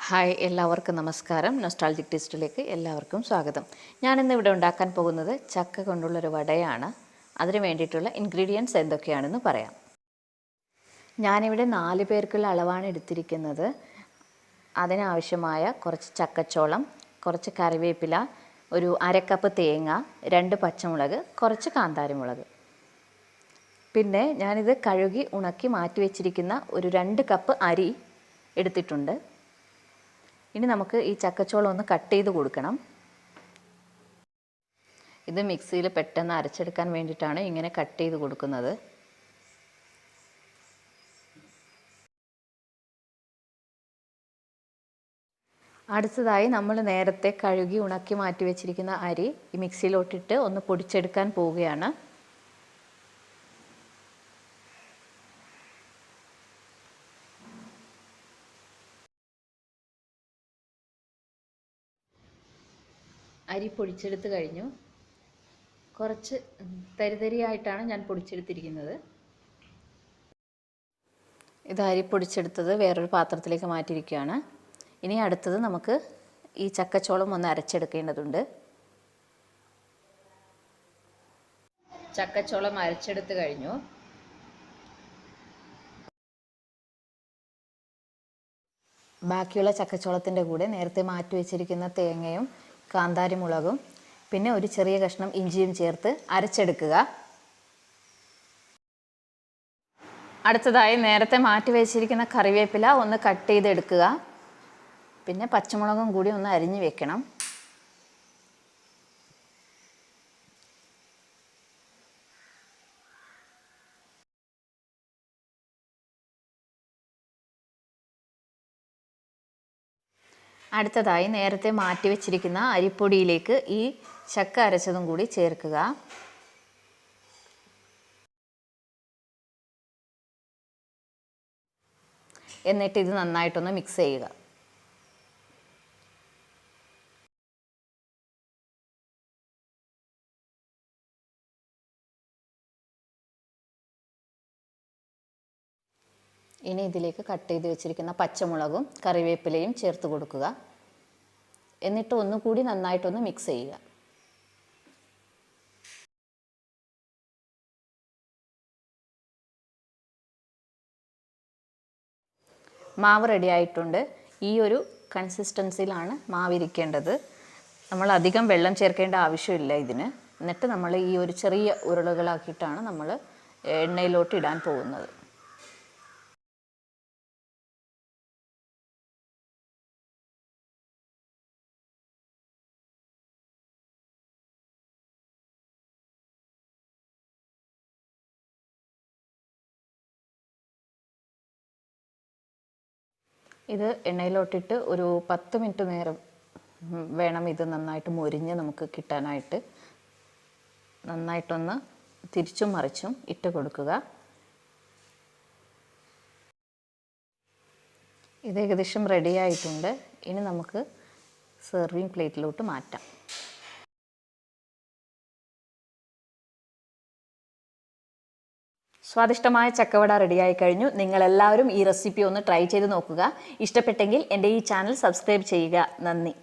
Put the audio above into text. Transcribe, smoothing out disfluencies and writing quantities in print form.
Hi, എല്ലാവർക്കും നമസ്കാരം. Nostalgic ടേസ്റ്റിലേക്ക് എല്ലാവർക്കും സ്വാഗതം. ഞാനിന്ന് ഇവിടെ ഉണ്ടാക്കാൻ പോകുന്നത് ചക്ക കൊണ്ടുള്ളൊരു വടയാണ്. അതിന് വേണ്ടിയിട്ടുള്ള ഇൻഗ്രീഡിയൻസ് എന്തൊക്കെയാണെന്ന് പറയാം. ഞാനിവിടെ 4 പേർക്കുള്ള അളവാണ് എടുത്തിരിക്കുന്നത്. അതിനാവശ്യമായ കുറച്ച് ചക്കച്ചോളം, കുറച്ച് കറിവേപ്പില, ഒരു 1/2 കപ്പ് തേങ്ങ, 2 പച്ചമുളക്, കുറച്ച് കാന്താരിമുളക്. പിന്നെ ഞാനിത് കഴുകി ഉണക്കി മാറ്റി വെച്ചിരിക്കുന്ന ഒരു 2 കപ്പ് അരി എടുത്തിട്ടുണ്ട്. ഇനി നമുക്ക് ഈ ചക്കച്ചോളം ഒന്ന് കട്ട് ചെയ്ത് കൊടുക്കണം. ഇത് മിക്സിയിൽ പെട്ടെന്ന് അരച്ചെടുക്കാൻ വേണ്ടിയിട്ടാണ് ഇങ്ങനെ കട്ട് ചെയ്ത് കൊടുക്കുന്നത്. അടുത്തതായി നമ്മൾ നേരത്തെ കഴുകി ഉണക്കി മാറ്റി വെച്ചിരിക്കുന്ന അരി ഈ മിക്സിയിലോട്ടിട്ട് ഒന്ന് പൊടിച്ചെടുക്കാൻ പോവുകയാണ്. അരി പൊടിച്ചെടുത്ത് കഴിഞ്ഞു. കുറച്ച് തരിതരിയായിട്ടാണ് ഞാൻ പൊടിച്ചെടുത്തിരിക്കുന്നത്. ഇത് അരി പൊടിച്ചെടുത്തത് വേറൊരു പാത്രത്തിലേക്ക് മാറ്റിയിരിക്കുകയാണ്. ഇനി അടുത്തത് നമുക്ക് ഈ ചക്കച്ചോളം ഒന്ന് അരച്ചെടുക്കേണ്ടതുണ്ട്. ചക്കച്ചോളം അരച്ചെടുത്ത് കഴിഞ്ഞു. ബാക്കിയുള്ള ചക്കച്ചോളത്തിൻ്റെ കൂടെ നേരത്തെ മാറ്റി വെച്ചിരിക്കുന്ന തേങ്ങയും കാന്താരിമുളകും പിന്നെ ഒരു ചെറിയ കഷ്ണം ഇഞ്ചിയും ചേർത്ത് അരച്ചെടുക്കുക. അടുത്തതായി നേരത്തെ മാറ്റി വെച്ചിരിക്കുന്ന കറിവേപ്പില ഒന്ന് കട്ട് ചെയ്തെടുക്കുക. പിന്നെ പച്ചമുളകും കൂടി ഒന്ന് അരിഞ്ഞു വെക്കണം. അടുത്തതായി നേരത്തെ മാറ്റി വെച്ചിരിക്കുന്ന അരിപ്പൊടിയിലേക്ക് ഈ ചക്ക അരച്ചതും കൂടി ചേർക്കുക. എന്നിട്ട് ഇത് നന്നായിട്ടൊന്ന് മിക്സ് ചെയ്യുക. ഇനി ഇതിലേക്ക് കട്ട് ചെയ്ത് വെച്ചിരിക്കുന്ന പച്ചമുളകും കറിവേപ്പിലയും ചേർത്ത് കൊടുക്കുക. എന്നിട്ട് ഒന്നുകൂടി നന്നായിട്ടൊന്ന് മിക്സ് ചെയ്യുക. മാവ് റെഡി ആയിട്ടുണ്ട്. ഈ ഒരു കൺസിസ്റ്റൻസിയിലാണ് മാവ് ഇരിക്കേണ്ടത്. നമ്മൾ അധികം വെള്ളം ചേർക്കേണ്ട ആവശ്യമില്ല ഇതിന്. എന്നിട്ട് നമ്മൾ ഈ ഒരു ചെറിയ ഉരുളകളാക്കിയിട്ടാണ് നമ്മൾ എണ്ണയിലോട്ട് ഇടാൻ പോകുന്നത്. ഇത് എണ്ണയിലോട്ടിട്ട് ഒരു 10 മിനിറ്റ് നേരം വേണം ഇത് നന്നായിട്ട് മൊരിഞ്ഞ് നമുക്ക് കിട്ടാനായിട്ട്. നന്നായിട്ടൊന്ന് തിരിച്ചും മറിച്ചും ഇട്ട് കൊടുക്കുക. ഇത് ഏകദേശം റെഡി ആയിട്ടുണ്ട്. ഇനി നമുക്ക് സെർവിങ് പ്ലേറ്റിലോട്ട് മാറ്റാം. സ്വാദിഷ്ടമായ ചക്കവട റെഡിയായി കഴിഞ്ഞു. നിങ്ങളെല്ലാവരും ഈ റെസിപ്പി ഒന്ന് ട്രൈ ചെയ്ത് നോക്കുക. ഇഷ്ടപ്പെട്ടെങ്കിൽ എൻ്റെ ഈ ചാനൽ സബ്സ്ക്രൈബ് ചെയ്യുക. നന്ദി.